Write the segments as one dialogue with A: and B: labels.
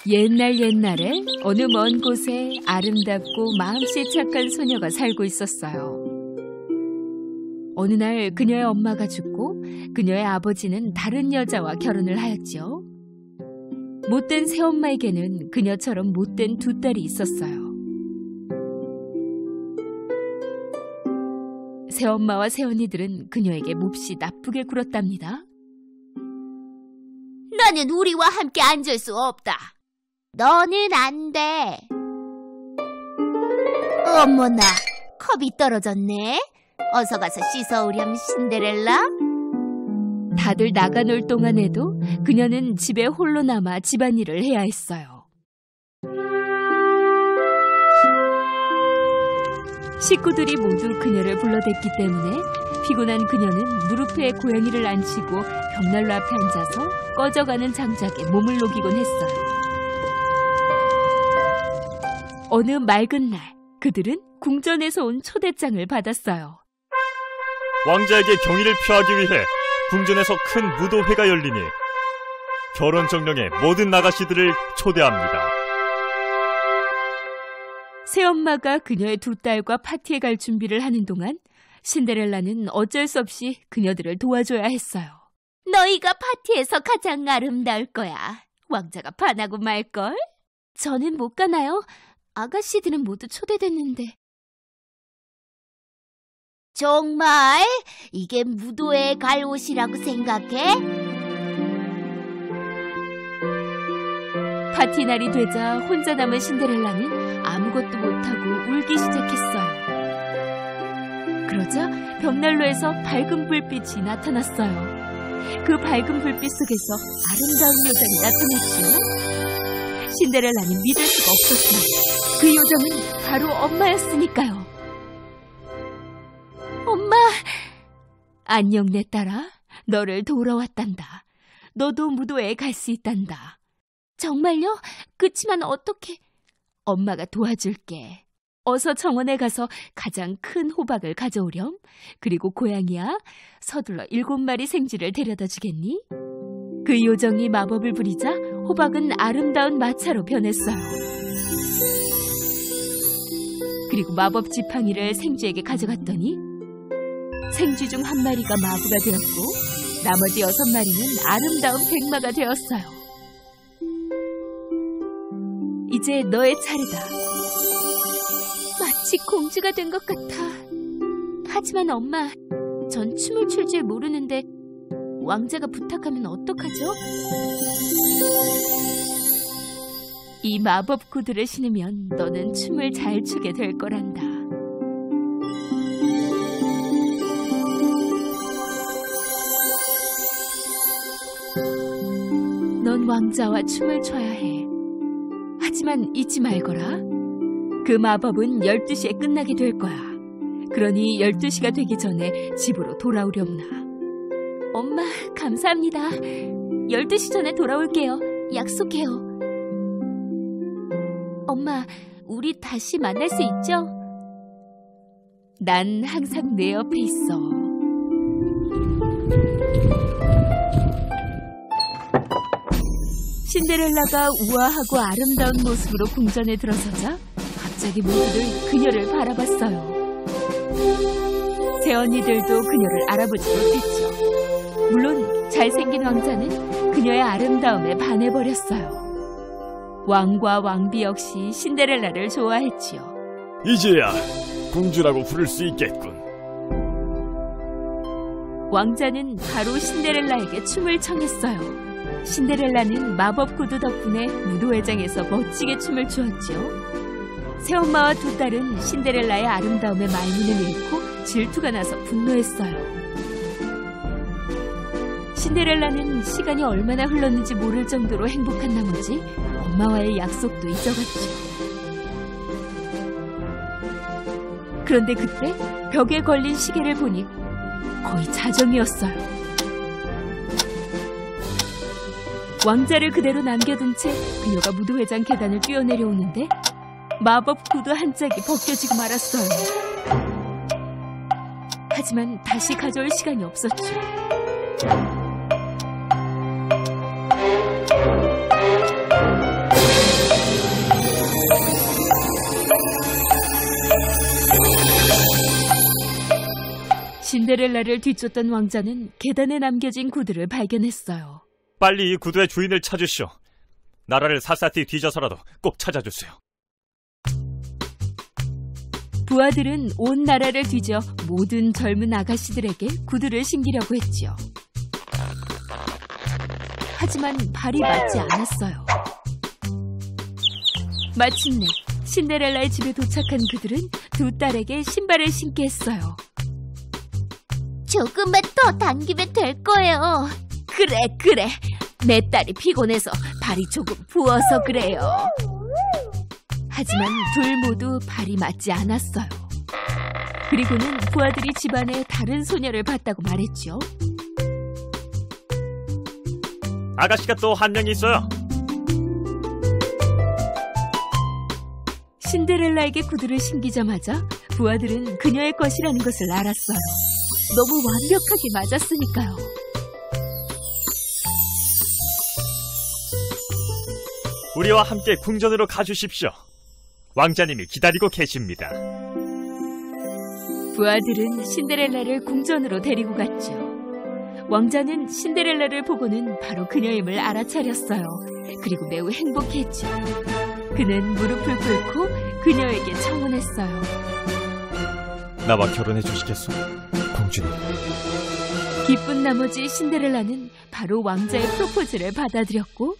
A: 옛날에 어느 먼 곳에 아름답고 마음씨 착한 소녀가 살고 있었어요. 어느 날 그녀의 엄마가 죽고 그녀의 아버지는 다른 여자와 결혼을 하였지요. 못된 새엄마에게는 그녀처럼 못된 두 딸이 있었어요. 새엄마와 새언니들은 그녀에게 몹시 나쁘게 굴었답니다.
B: 너는 우리와 함께 앉을 수 없다. 너는 안 돼. 어머나, 컵이 떨어졌네. 어서 가서 씻어오렴, 신데렐라.
A: 다들 나가놀 동안에도 그녀는 집에 홀로 남아 집안일을 해야 했어요. 식구들이 모두 그녀를 불러댔기 때문에 피곤한 그녀는 무릎에 고양이를 앉히고 벽난로 앞에 앉아서 꺼져가는 장작에 몸을 녹이곤 했어요. 어느 맑은 날, 그들은 궁전에서 온 초대장을 받았어요.
C: 왕자에게 경의를 표하기 위해 궁전에서 큰 무도회가 열리니 결혼 정령의 모든 나가시들을 초대합니다.
A: 새엄마가 그녀의 두 딸과 파티에 갈 준비를 하는 동안 신데렐라는 어쩔 수 없이 그녀들을 도와줘야 했어요.
B: 너희가 파티에서 가장 아름다울 거야. 왕자가 반하고 말걸?
A: 저는 못 가나요? 아가씨들은 모두 초대됐는데.
B: 정말? 이게 무도회에 갈 옷이라고 생각해?
A: 파티 날이 되자 혼자 남은 신데렐라는 아무것도 못하고 울기 시작했어요. 그러자 벽난로에서 밝은 불빛이 나타났어요. 그 밝은 불빛 속에서 아름다운 요정이 나타났지요. 신데렐라는 믿을 수가 없었어요. 그 요정은 바로 엄마였으니까요. 엄마! 안녕 내 딸아. 너를 돌아왔단다. 너도 무도회에 갈 수 있단다. 정말요? 그치만 어떻게? 엄마가 도와줄게. 어서 정원에 가서 가장 큰 호박을 가져오렴. 그리고 고양이야, 서둘러 7마리 생쥐를 데려다 주겠니? 그 요정이 마법을 부리자 호박은 아름다운 마차로 변했어요. 그리고 마법 지팡이를 생쥐에게 가져갔더니 생쥐 중 1마리가 마부가 되었고 나머지 6마리는 아름다운 백마가 되었어요. 이제 너의 차례다. 마치 공주가 된 것 같아. 하지만 엄마, 전 춤을 출 줄 모르는데 왕자가 부탁하면 어떡하죠? 이 마법 구두를 신으면 너는 춤을 잘 추게 될 거란다. 넌 왕자와 춤을 춰야 해. 하지만 잊지 말거라. 그 마법은 12시에 끝나게 될 거야. 그러니 12시가 되기 전에 집으로 돌아오려무나. 엄마, 감사합니다. 12시 전에 돌아올게요. 약속해요. 엄마, 우리 다시 만날 수 있죠? 난 항상 내 옆에 있어. 신데렐라가 우아하고 아름다운 모습으로 궁전에 들어서자 갑자기 모두들 그녀를 바라봤어요. 새언니들도 그녀를 알아보지 못했죠. 물론 잘생긴 왕자는 그녀의 아름다움에 반해버렸어요. 왕과 왕비 역시 신데렐라를 좋아했지요.
C: 이제야 공주라고 부를 수 있겠군.
A: 왕자는 바로 신데렐라에게 춤을 청했어요. 신데렐라는 마법 구두 덕분에 무도회장에서 멋지게 춤을 추었죠. 새엄마와 두 딸은 신데렐라의 아름다움에 말문을 잃고 질투가 나서 분노했어요. 신데렐라는 시간이 얼마나 흘렀는지 모를 정도로 행복한 나머지 엄마와의 약속도 잊어갔죠. 그런데 그때 벽에 걸린 시계를 보니 거의 자정이었어요. 왕자를 그대로 남겨둔 채 그녀가 무도회장 계단을 뛰어내려오는데 마법 구두 한 짝이 벗겨지고 말았어요. 하지만 다시 가져올 시간이 없었죠. 신데렐라를 뒤쫓던 왕자는 계단에 남겨진 구두를 발견했어요.
C: 빨리 이 구두의 주인을 찾으시오. 나라를 샅샅이 뒤져서라도 꼭 찾아주세요.
A: 부하들은 온 나라를 뒤져 모든 젊은 아가씨들에게 구두를 신기려고 했지요. 하지만 발이 맞지 않았어요. 마침내 신데렐라의 집에 도착한 그들은 두 딸에게 신발을 신게 했어요.
B: 조금만 더 당기면 될 거예요.
A: 그래. 내 딸이 피곤해서 발이 조금 부어서 그래요. 하지만 둘 모두 발이 맞지 않았어요. 그리고는 부하들이 집안에 다른 소녀를 봤다고 말했죠.
C: 아가씨가 또 한 명이 있어요.
A: 신데렐라에게 구두를 신기자마자 부하들은 그녀의 것이라는 것을 알았어요. 너무 완벽하게 맞았으니까요.
C: 우리와 함께 궁전으로 가주십시오. 왕자님이 기다리고 계십니다.
A: 부하들은 신데렐라를 궁전으로 데리고 갔죠. 왕자는 신데렐라를 보고는 바로 그녀임을 알아차렸어요. 그리고 매우 행복했죠. 그는 무릎을 꿇고 그녀에게 청혼했어요.
C: 나와 결혼해 주시겠소, 공주님?
A: 기쁜 나머지 신데렐라는 바로 왕자의 프로포즈를 받아들였고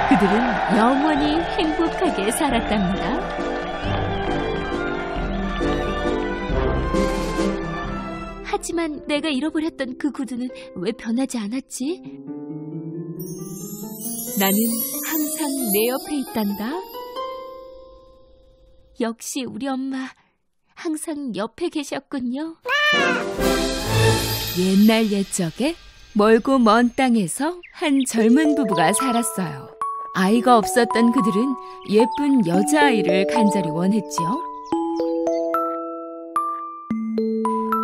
A: 그들은 영원히 행복하게 살았답니다. 하지만 내가 잃어버렸던 그 구두는 왜 변하지 않았지? 나는 항상 내 옆에 있단다. 역시 우리 엄마 항상 옆에 계셨군요. 옛날 옛적에 멀고 먼 땅에서 한 젊은 부부가 살았어요. 아이가 없었던 그들은 예쁜 여자아이를 간절히 원했지요.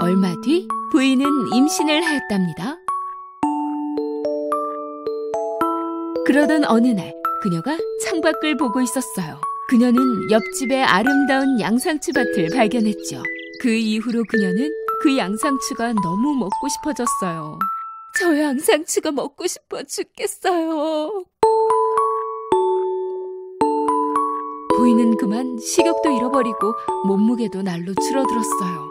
A: 얼마 뒤 부인은 임신을 하였답니다. 그러던 어느 날 그녀가 창밖을 보고 있었어요. 그녀는 옆집에 아름다운 양상추 밭을 발견했죠. 그 이후로 그녀는 그 양상추가 너무 먹고 싶어졌어요. 저 양상추가 먹고 싶어 죽겠어요. 부인은 그만 식욕도 잃어버리고 몸무게도 날로 줄어들었어요.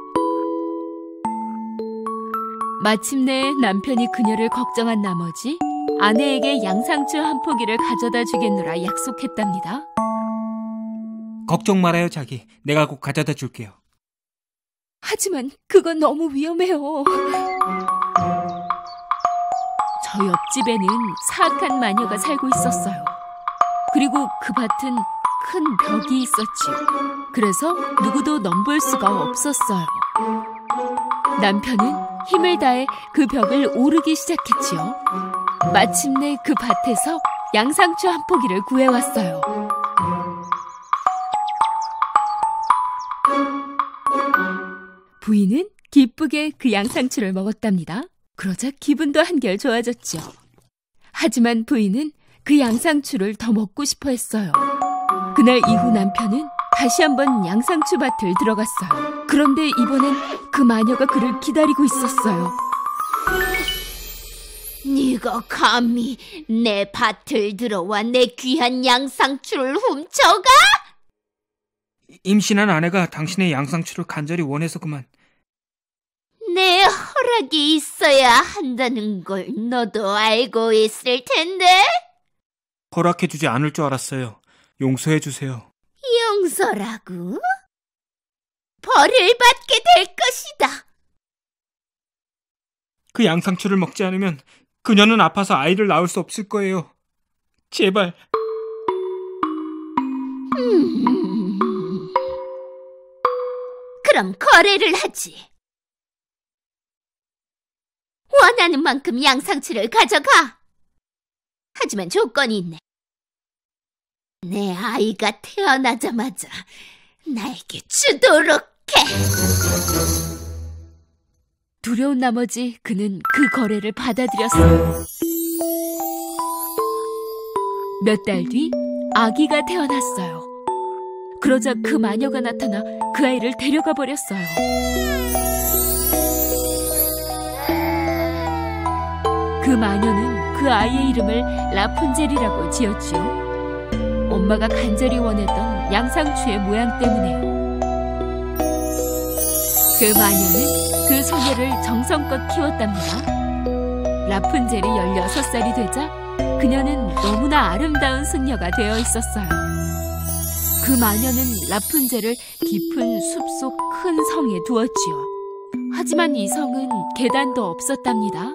A: 마침내 남편이 그녀를 걱정한 나머지 아내에게 양상추 한 포기를 가져다 주겠노라 약속했답니다.
D: 걱정 말아요, 자기. 내가 꼭 가져다 줄게요.
A: 하지만 그건 너무 위험해요. 저 옆집에는 사악한 마녀가 살고 있었어요. 그리고 그 밭은 큰 벽이 있었지요. 그래서 누구도 넘볼 수가 없었어요. 남편은 힘을 다해 그 벽을 오르기 시작했지요. 마침내 그 밭에서 양상추 한 포기를 구해왔어요. 부인은 기쁘게 그 양상추를 먹었답니다. 그러자 기분도 한결 좋아졌죠. 하지만 부인은 그 양상추를 더 먹고 싶어 했어요. 그날 이후 남편은 다시 한번 양상추 밭을 들어갔어요. 그런데 이번엔 그 마녀가 그를 기다리고 있었어요.
B: 네가 감히 내 밭을 들어와 내 귀한 양상추를 훔쳐가?
D: 임신한 아내가 당신의 양상추를 간절히 원해서 그만.
B: 내 허락이 있어야 한다는 걸 너도 알고 있을 텐데.
D: 허락해주지 않을 줄 알았어요. 용서해주세요.
B: 용서라고? 벌을 받게 될 것이다.
D: 그 양상추를 먹지 않으면 그녀는 아파서 아이를 낳을 수 없을 거예요. 제발.
B: 그럼 거래를 하지. 원하는 만큼 양상추를 가져가. 하지만 조건이 있네. 내 아이가 태어나자마자 나에게 주도록 해.
A: 두려운 나머지 그는 그 거래를 받아들였어요. 몇 달 뒤 아기가 태어났어요. 그러자 그 마녀가 나타나 그 아이를 데려가 버렸어요. 그 마녀는 그 아이의 이름을 라푼젤이라고 지었지요. 엄마가 간절히 원했던 양상추의 모양 때문에요. 그 마녀는 그 소녀를 정성껏 키웠답니다. 라푼젤이 16살이 되자 그녀는 너무나 아름다운 숙녀가 되어 있었어요. 그 마녀는 라푼젤을 깊은 숲속 큰 성에 두었지요. 하지만 이 성은 계단도 없었답니다.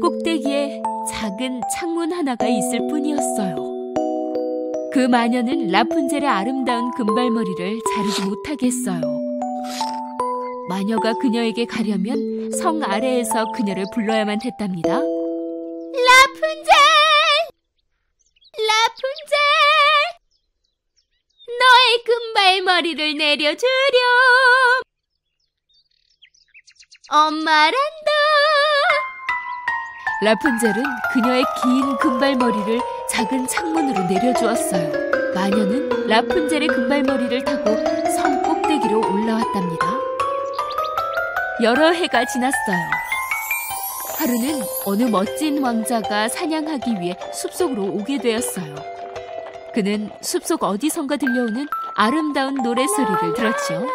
A: 꼭대기에 작은 창문 하나가 있을 뿐이었어요. 그 마녀는 라푼젤의 아름다운 금발머리를 자르지 못하게 했어요. 마녀가 그녀에게 가려면 성 아래에서 그녀를 불러야만 했답니다.
B: 라푼젤! 라푼젤! 너의 금발머리를 내려주렴! 엄마란다!
A: 라푼젤은 그녀의 긴 금발머리를 작은 창문으로 내려주었어요. 마녀는 라푼젤의 금발머리를 타고 성 꼭대기로 올라왔답니다. 여러 해가 지났어요. 하루는 어느 멋진 왕자가 사냥하기 위해 숲속으로 오게 되었어요. 그는 숲속 어디선가 들려오는 아름다운 노랫소리를 들었죠.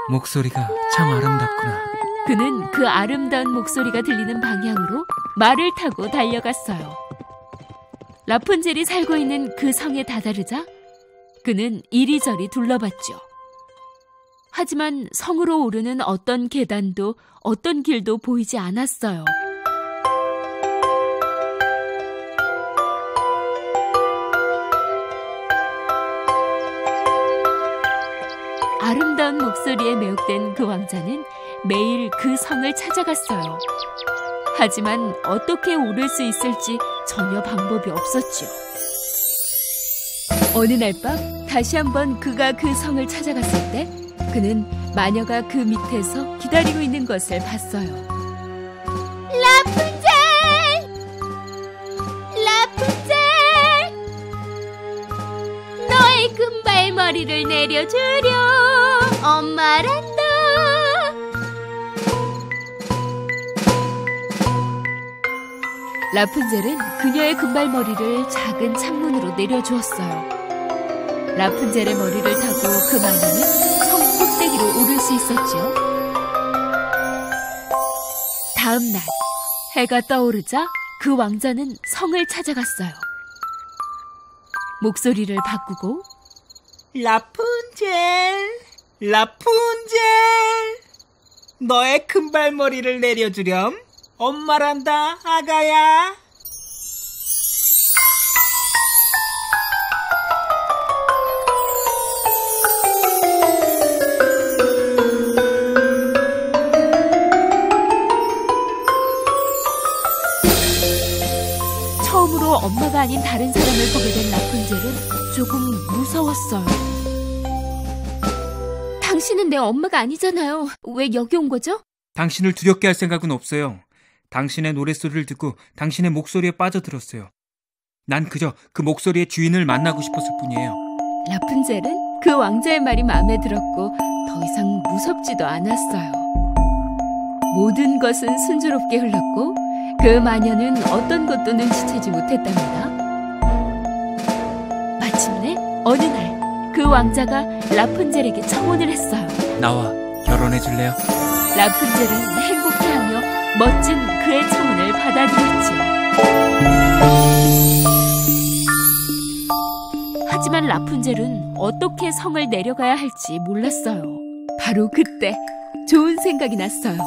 D: 목소리가 참 아름답구나.
A: 그는 그 아름다운 목소리가 들리는 방향으로 말을 타고 달려갔어요. 라푼젤이 살고 있는 그 성에 다다르자 그는 이리저리 둘러봤죠. 하지만 성으로 오르는 어떤 계단도 어떤 길도 보이지 않았어요. 아름다운 목소리에 매혹된 그 왕자는 매일 그 성을 찾아갔어요. 하지만 어떻게 오를 수 있을지 전혀 방법이 없었지요. 어느 날 밤 다시 한번 그가 그 성을 찾아갔을 때 그는 마녀가 그 밑에서 기다리고 있는 것을 봤어요.
B: 라푼젤! 라푼젤! 너의 금발머리를 내려주렴! 엄마란다!
A: 라푼젤은 그녀의 금발머리를 작은 창문으로 내려주었어요. 라푼젤의 머리를 타고 그 마녀는 성 꼭대기로 오를 수 있었죠. 다음 날 해가 떠오르자 그 왕자는 성을 찾아갔어요. 목소리를 바꾸고
E: 라푼젤, 라푼젤, 너의 금발머리를 내려주렴. 엄마란다, 아가야.
A: 처음으로 엄마가 아닌 다른 사람을 보게 된 라푼젤은 조금 무서웠어요. 당신은 내 엄마가 아니잖아요. 왜 여기 온 거죠?
D: 당신을 두렵게 할 생각은 없어요. 당신의 노랫소리를 듣고 당신의 목소리에 빠져들었어요. 난 그저 그 목소리의 주인을 만나고 싶었을 뿐이에요.
A: 라푼젤은 그 왕자의 말이 마음에 들었고 더 이상 무섭지도 않았어요. 모든 것은 순조롭게 흘렀고 그 마녀는 어떤 것도 눈치채지 못했답니다. 마침내 어느 날 그 왕자가 라푼젤에게 청혼을 했어요.
D: 나와 결혼해 줄래요?
A: 라푼젤은 행복해하며 멋진 그의 청혼을 받아들였지요. 하지만 라푼젤은 어떻게 성을 내려가야 할지 몰랐어요. 바로 그때 좋은 생각이 났어요.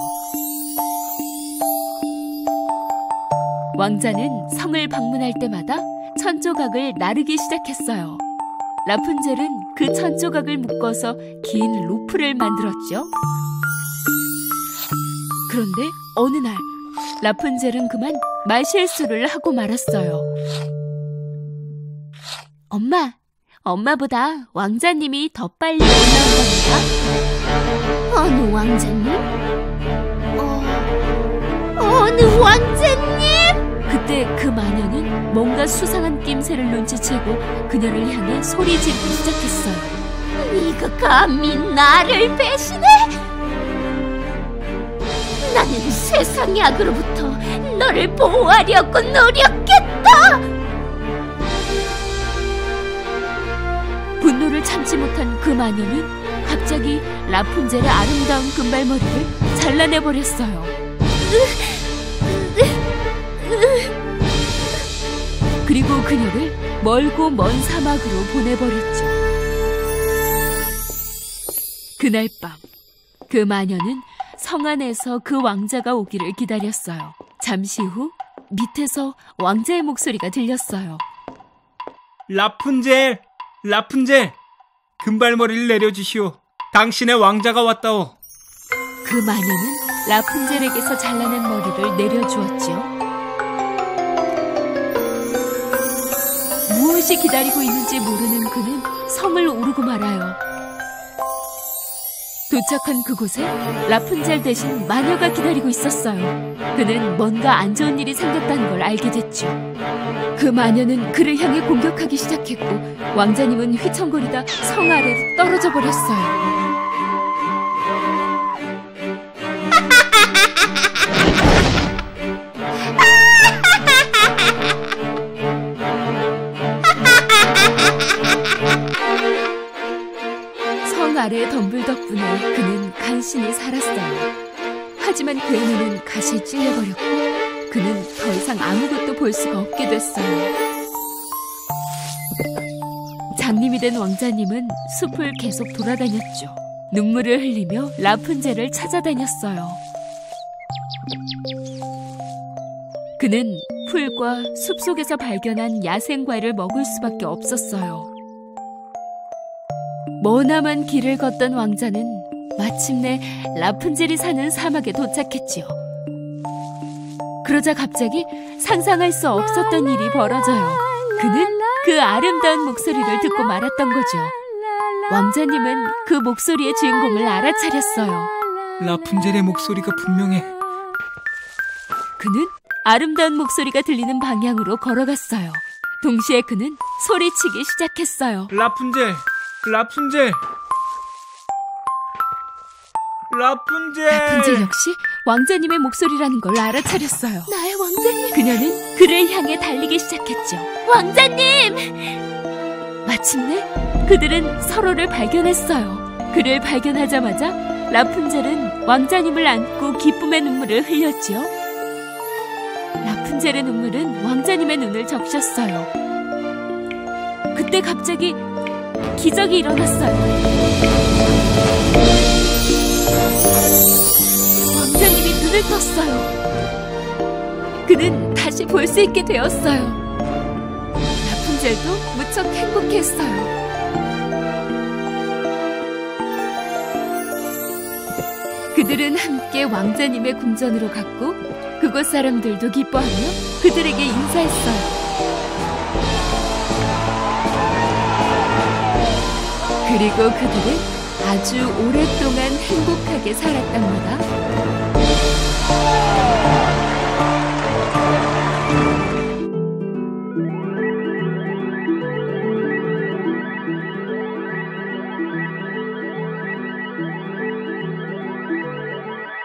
A: 왕자는 성을 방문할 때마다 천조각을 나르기 시작했어요. 라푼젤은 그 천조각을 묶어서 긴 루프를 만들었죠. 그런데 어느 날 라푼젤은 그만 말실수를 하고 말았어요. 엄마보다 왕자님이 더 빨리 올라온답니다.
B: 어느 왕자님? 어느 왕자님?
A: 그때 그 마녀는 뭔가 수상한 낌새를 눈치채고 그녀를 향해 소리 지르기 시작했어요.
B: 네가 감히 나를 배신해? 세상 약으로부터 너를 보호하려고 노력했다.
A: 분노를 참지 못한 그 마녀는 갑자기 라푼젤의 아름다운 금발머리를 잘라내버렸어요. 그리고 그녀를 멀고 먼 사막으로 보내버렸죠. 그날 밤, 그 마녀는 성 안에서 그 왕자가 오기를 기다렸어요. 잠시 후 밑에서 왕자의 목소리가 들렸어요.
E: 라푼젤, 라푼젤, 금발머리를 내려주시오. 당신의 왕자가 왔다오.
A: 그 마녀는 라푼젤에게서 잘라낸 머리를 내려주었지요. 무엇이 기다리고 있는지 모르는 그는 성을 오르고 말아요. 도착한 그곳에 라푼젤 대신 마녀가 기다리고 있었어요. 그는 뭔가 안 좋은 일이 생겼다는 걸 알게 됐죠. 그 마녀는 그를 향해 공격하기 시작했고 왕자님은 휘청거리다 성 아래로 떨어져 버렸어요. 성 아래의 덤불 덕분에 그는 간신히 살았어요. 하지만 그의 눈은 가시에 찔려버렸고 그는 더 이상 아무것도 볼 수가 없게 됐어요. 장님이 된 왕자님은 숲을 계속 돌아다녔죠. 눈물을 흘리며 라푼젤을 찾아다녔어요. 그는 풀과 숲속에서 발견한 야생과일을 먹을 수밖에 없었어요. 머나먼 길을 걷던 왕자는 마침내 라푼젤이 사는 사막에 도착했지요. 그러자 갑자기 상상할 수 없었던 일이 벌어져요. 그는 그 아름다운 목소리를 듣고 말았던 거죠. 왕자님은 그 목소리의 주인공을 알아차렸어요.
E: 라푼젤의 목소리가 분명해.
A: 그는 아름다운 목소리가 들리는 방향으로 걸어갔어요. 동시에 그는 소리치기 시작했어요.
E: 라푼젤, 라푼젤, 라푼젤.
A: 라푼젤 역시 왕자님의 목소리라는 걸 알아차렸어요.
B: 나의 왕자님.
A: 그녀는 그를 향해 달리기 시작했죠.
B: 왕자님!
A: 마침내 그들은 서로를 발견했어요. 그를 발견하자마자 라푼젤은 왕자님을 안고 기쁨의 눈물을 흘렸지요. 라푼젤의 눈물은 왕자님의 눈을 적셨어요. 그때 갑자기 기적이 일어났어요. 왕자님이 눈을 떴어요. 그는 다시 볼 수 있게 되었어요. 라푼젤도 무척 행복했어요. 그들은 함께 왕자님의 궁전으로 갔고 그곳 사람들도 기뻐하며 그들에게 인사했어요. 그리고 그들은 아주 오랫동안 행복하게 살았답니다.